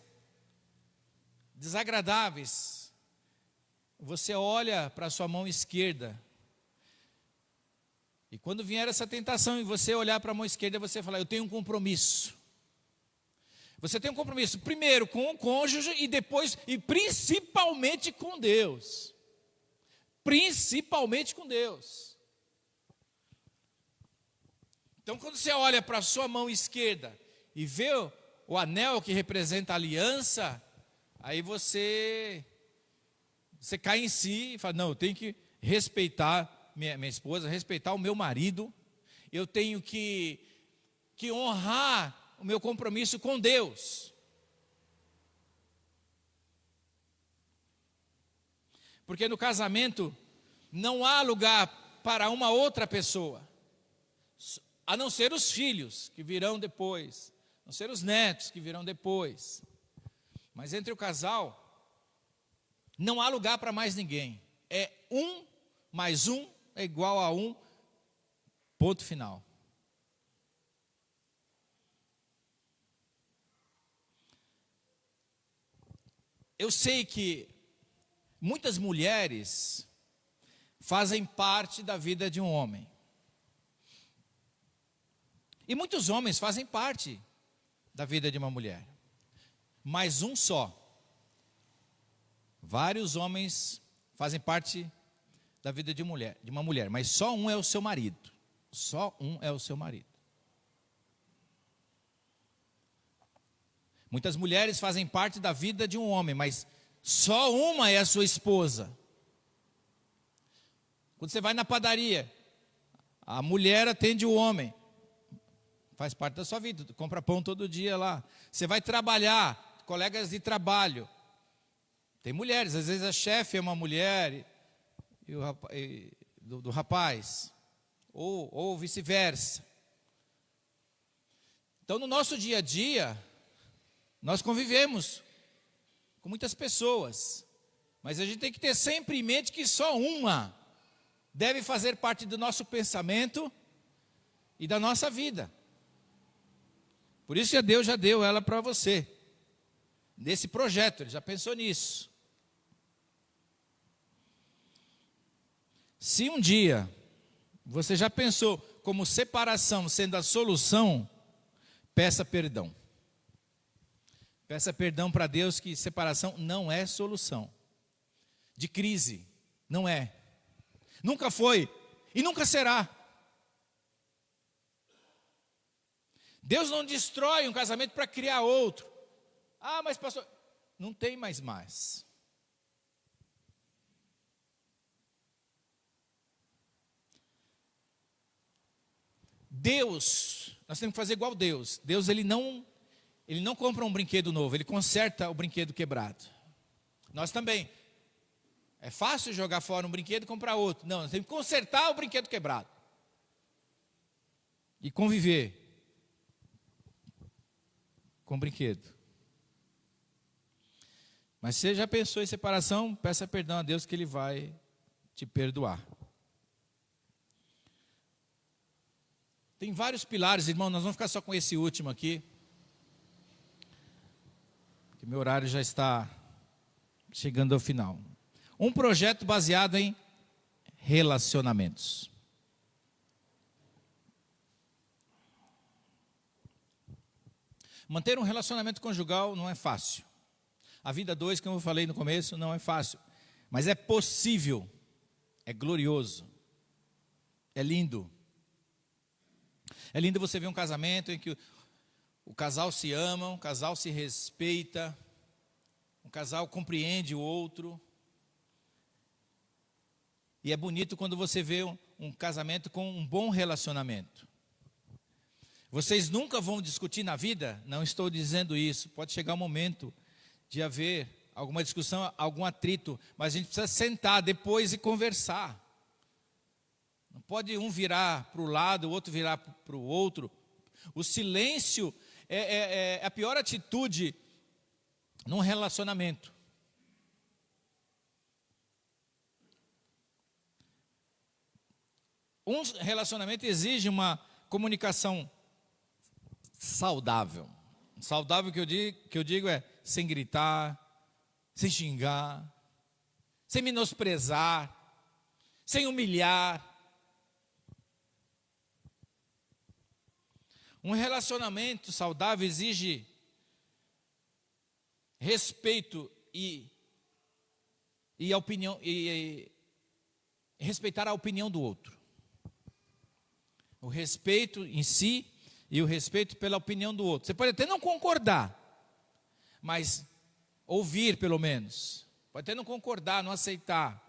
desagradáveis, você olha para a sua mão esquerda, e quando vier essa tentação e você olhar para a mão esquerda, você falar, eu tenho um compromisso. Você tem um compromisso primeiro com o cônjuge e depois, e principalmente com Deus. Principalmente com Deus. Então quando você olha para a sua mão esquerda e vê o anel que representa a aliança, aí você cai em si e fala, não, eu tenho que respeitar minha esposa, respeitar o meu marido, eu tenho que honrar o meu compromisso com Deus. Porque no casamento não há lugar para uma outra pessoa, a não ser os filhos que virão depois, a não ser os netos que virão depois. Mas entre o casal, não há lugar para mais ninguém. É 1 mais 1 é igual a 1, ponto final. Eu sei que muitas mulheres fazem parte da vida de um homem. E muitos homens fazem parte da vida de uma mulher. Mas um só. Vários homens fazem parte da vida de uma mulher, mas só um é o seu marido. Só um é o seu marido. Muitas mulheres fazem parte da vida de um homem, mas só uma é a sua esposa. Quando você vai na padaria, a mulher atende o homem. Faz parte da sua vida, compra pão todo dia lá. Você vai trabalhar, colegas de trabalho. Tem mulheres, às vezes a chefe é uma mulher do rapaz, ou vice-versa. Então no nosso dia a dia, nós convivemos com muitas pessoas, mas a gente tem que ter sempre em mente que só uma deve fazer parte do nosso pensamento e da nossa vida. Por isso que Deus já deu ela para você. Nesse projeto, Ele já pensou nisso. Se um dia você já pensou como separação sendo a solução, peça perdão. Peça perdão para Deus que separação não é solução. De crise, não é. Nunca foi e nunca será. Deus não destrói um casamento para criar outro. Ah, mas pastor, não tem mais. Deus, nós temos que fazer igual Deus. Deus, ele não compra um brinquedo novo, Ele conserta o brinquedo quebrado. Nós também. É fácil jogar fora um brinquedo e comprar outro. Não, nós temos que consertar o brinquedo quebrado. E conviver com o brinquedo. Mas se você já pensou em separação, peça perdão a Deus que Ele vai te perdoar. Tem vários pilares, irmão, nós vamos ficar só com esse último aqui. Porque meu horário já está chegando ao final. Um projeto baseado em relacionamentos. Manter um relacionamento conjugal não é fácil. A vida dois, como eu falei no começo, não é fácil. Mas é possível. É glorioso. É lindo. É lindo você ver um casamento em que o casal se ama, o casal se respeita, um casal compreende o outro. E é bonito quando você vê um casamento com um bom relacionamento. Vocês nunca vão discutir na vida? Não estou dizendo isso. Pode chegar um momento de haver alguma discussão, algum atrito, mas a gente precisa sentar depois e conversar. Não pode um virar para o lado, o outro virar para o outro. O silêncio é a pior atitude num relacionamento. Um relacionamento exige uma comunicação saudável. Saudável que eu digo é sem gritar, sem xingar, sem menosprezar, sem humilhar. Um relacionamento saudável exige respeito e respeitar a opinião do outro. O respeito em si e o respeito pela opinião do outro. Você pode até não concordar, mas ouvir pelo menos. Pode até não concordar, não aceitar.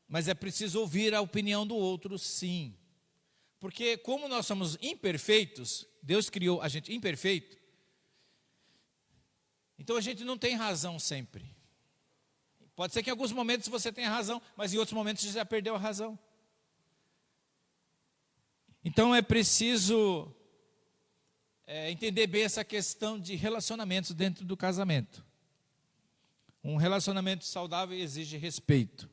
Mas é preciso ouvir a opinião do outro, sim. Porque como nós somos imperfeitos, Deus criou a gente imperfeito, então a gente não tem razão sempre. Pode ser que em alguns momentos você tenha razão, mas em outros momentos você já perdeu a razão. Então é preciso entender bem essa questão de relacionamentos dentro do casamento. Um relacionamento saudável exige respeito.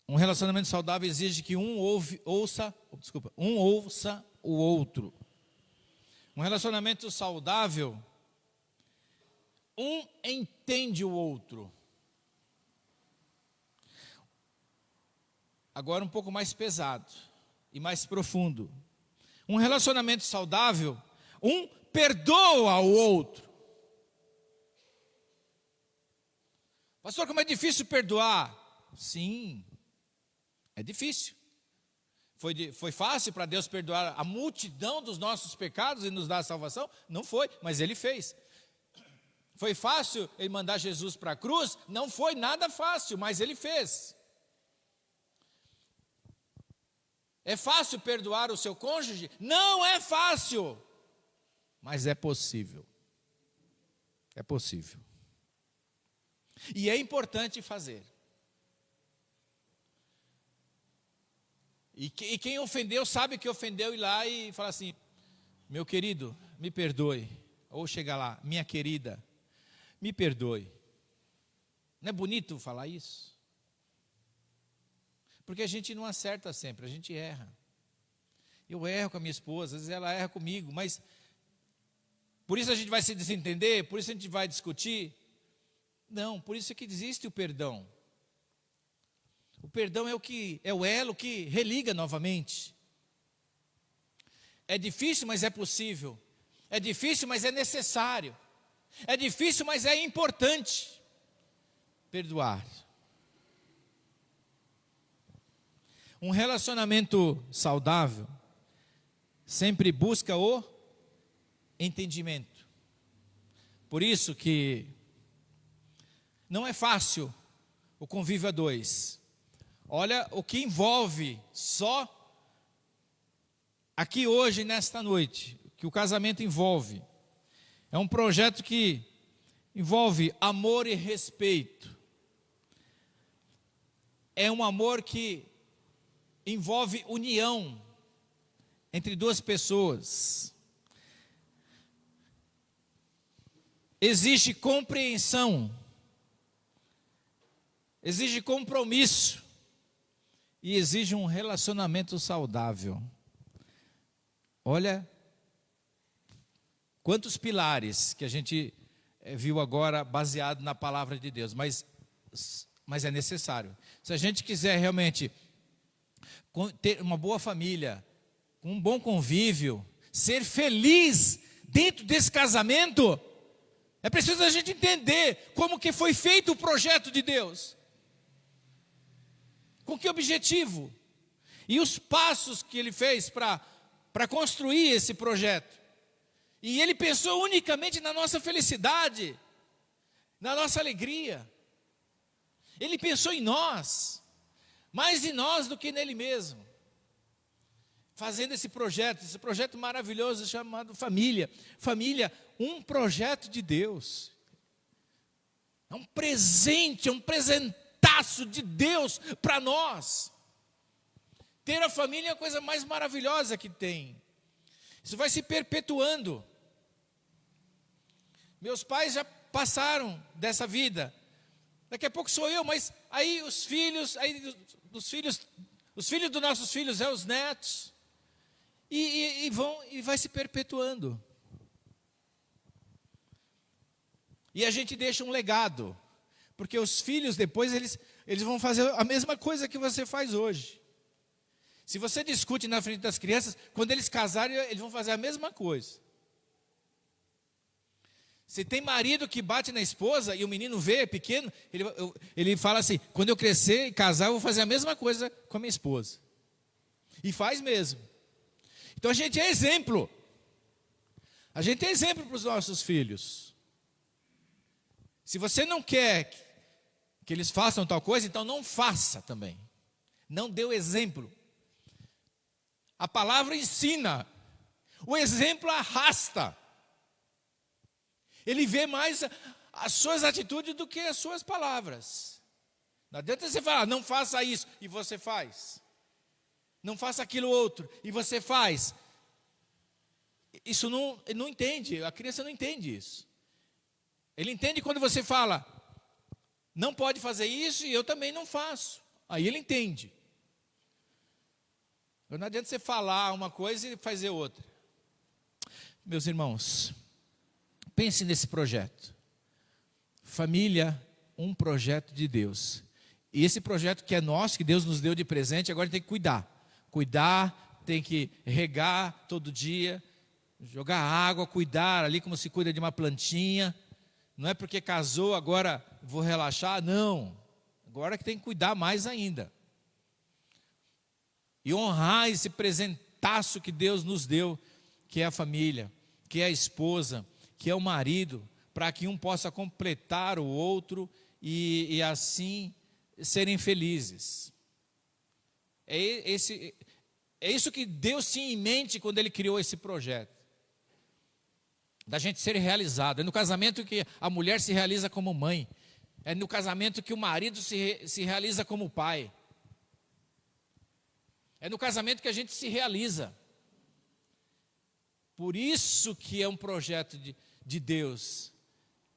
Um relacionamento saudável exige que um ouça o outro. Um relacionamento saudável, um entende o outro. Agora um pouco mais pesado e mais profundo. Um relacionamento saudável, um perdoa o outro. Pastor, como é difícil perdoar? Sim, é difícil. Foi fácil para Deus perdoar a multidão dos nossos pecados e nos dar a salvação? Não foi, mas Ele fez. Foi fácil Ele mandar Jesus para a cruz? Não foi nada fácil, mas Ele fez. É fácil perdoar o seu cônjuge? Não é fácil, mas é possível. É possível. E é importante fazer. E quem ofendeu sabe que ofendeu, ir lá e falar assim: meu querido, me perdoe. Ou chega lá: minha querida, me perdoe. Não é bonito falar isso? Porque a gente não acerta sempre, a gente erra. Eu erro com a minha esposa, às vezes ela erra comigo, mas por isso a gente vai se desentender, por isso a gente vai discutir. Não, por isso é que existe o perdão. O perdão é o elo que religa novamente. É difícil, mas é possível. É difícil, mas é necessário. É difícil, mas é importante perdoar. Um relacionamento saudável sempre busca o entendimento. Por isso que não é fácil o convívio a dois. Olha o que envolve só aqui hoje, nesta noite, que o casamento envolve. É um projeto que envolve amor e respeito. É um amor que envolve união entre duas pessoas. Existe compreensão, exige compromisso e exige um relacionamento saudável. Olha quantos pilares que a gente viu agora baseado na palavra de Deus, mas é necessário. Se a gente quiser realmente ter uma boa família, um bom convívio, ser feliz dentro desse casamento, é preciso a gente entender como que foi feito o projeto de Deus. Com que objetivo? E os passos que ele fez para construir esse projeto. E ele pensou unicamente na nossa felicidade, na nossa alegria. Ele pensou em nós, mais em nós do que nele mesmo. Fazendo esse projeto maravilhoso chamado família. Família, um projeto de Deus. É um presente, é um presentaço de Deus para nós. Ter a família é a coisa mais maravilhosa que tem. Isso vai se perpetuando. Meus pais já passaram dessa vida. Daqui a pouco sou eu, mas aí os filhos dos nossos filhos é os netos. E vai se perpetuando. E a gente deixa um legado. Porque os filhos depois eles vão fazer a mesma coisa que você faz hoje. Se você discute na frente das crianças, quando eles casarem, eles vão fazer a mesma coisa. Se tem marido que bate na esposa e o menino vê, pequeno, ele fala assim: quando eu crescer e casar, eu vou fazer a mesma coisa com a minha esposa. E faz mesmo. Então a gente é exemplo. A gente é exemplo para os nossos filhos. Se você não quer que eles façam tal coisa, então não faça também. Não dê o exemplo. A palavra ensina. O exemplo arrasta. Ele vê mais as suas atitudes do que as suas palavras. Não adianta você falar, não faça isso, e você faz. Não faça aquilo outro, e você faz. Isso não entende, a criança não entende isso. Ele entende quando você fala, não pode fazer isso, e eu também não faço. Aí ele entende. Não adianta você falar uma coisa e fazer outra. Meus irmãos, pense nesse projeto. Família, um projeto de Deus. E esse projeto que é nosso, que Deus nos deu de presente, agora tem que cuidar. Cuidar, tem que regar todo dia, jogar água, cuidar ali como se cuida de uma plantinha. Não é porque casou, agora vou relaxar, não. Agora que tem que cuidar mais ainda. E honrar esse presentaço que Deus nos deu, que é a família, que é a esposa, que é o marido, para que um possa completar o outro e assim serem felizes. É isso que Deus tinha em mente quando Ele criou esse projeto. Da gente ser realizado. É no casamento que a mulher se realiza como mãe. É no casamento que o marido se realiza como pai. É no casamento que a gente se realiza. Por isso que é um projeto de Deus.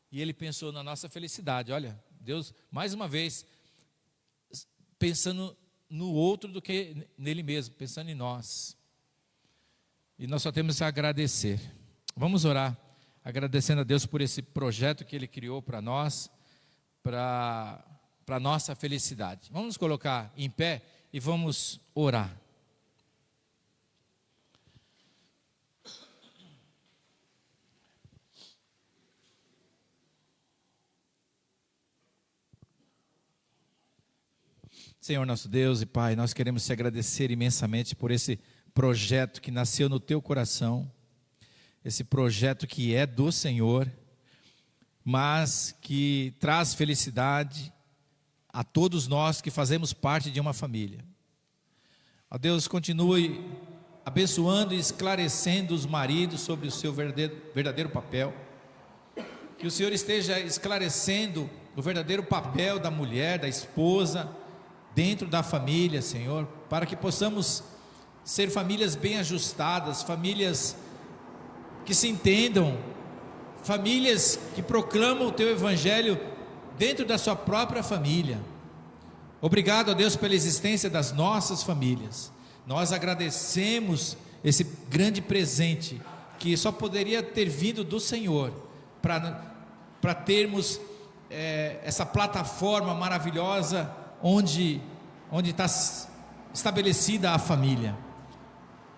E Ele pensou na nossa felicidade. Olha, Deus, mais uma vez, pensando no outro do que nele mesmo, pensando em nós. E nós só temos que agradecer. Vamos orar, agradecendo a Deus por esse projeto que Ele criou para nós, para a nossa felicidade. Vamos nos colocar em pé e vamos orar. Senhor nosso Deus e Pai, nós queremos te agradecer imensamente por esse projeto que nasceu no teu coração, esse projeto que é do Senhor, mas que traz felicidade a todos nós que fazemos parte de uma família. Ó Deus, continue abençoando e esclarecendo os maridos sobre o seu verdadeiro papel, que o Senhor esteja esclarecendo o verdadeiro papel da mulher, da esposa, dentro da família, Senhor, para que possamos ser famílias bem ajustadas, famílias que se entendam, famílias que proclamam o Teu Evangelho dentro da sua própria família. Obrigado a Deus pela existência das nossas famílias. Nós agradecemos esse grande presente que só poderia ter vindo do Senhor para termos essa plataforma maravilhosa onde está estabelecida a família.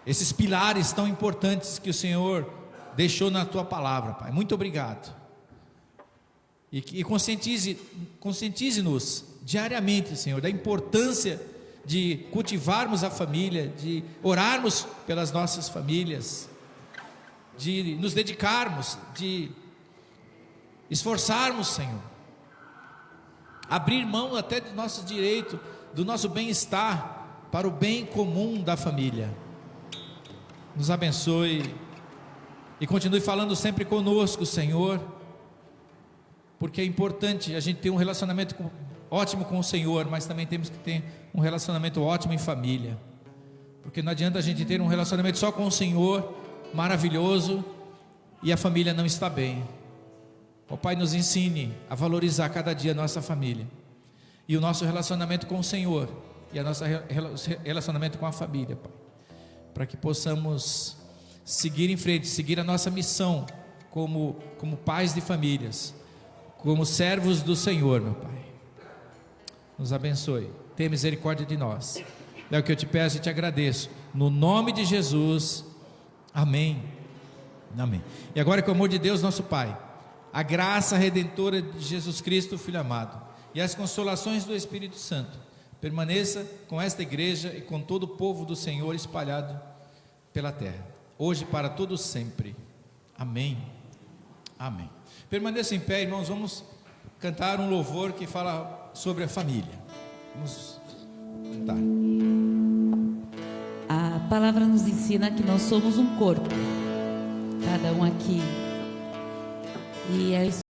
Esses pilares tão importantes que o Senhor deixou na Tua palavra, Pai. Muito obrigado. E conscientize-nos diariamente, Senhor, da importância de cultivarmos a família, de orarmos pelas nossas famílias, de nos dedicarmos, de esforçarmos, Senhor, abrir mão até do nosso direito, do nosso bem-estar, para o bem comum da família. Nos abençoe e continue falando sempre conosco, Senhor, porque é importante a gente ter um relacionamento ótimo com o Senhor, mas também temos que ter um relacionamento ótimo em família, porque não adianta a gente ter um relacionamento só com o Senhor, maravilhoso, e a família não está bem. Ó Pai, nos ensine a valorizar cada dia a nossa família, e o nosso relacionamento com o Senhor, e o nosso relacionamento com a família, Pai, para que possamos seguir em frente, seguir a nossa missão como pais de famílias, como servos do Senhor, meu Pai. Nos abençoe, tenha misericórdia de nós. É o que eu te peço e te agradeço, no nome de Jesus, amém, amém. E agora, com o amor de Deus nosso Pai, a graça redentora de Jesus Cristo, Filho amado, e as consolações do Espírito Santo, permaneça com esta igreja e com todo o povo do Senhor espalhado pela terra, hoje para todos sempre, amém, amém. Permaneça em pé, irmãos, vamos cantar um louvor que fala sobre a família. Vamos cantar. A palavra nos ensina que nós somos um corpo, cada um aqui, e é isso.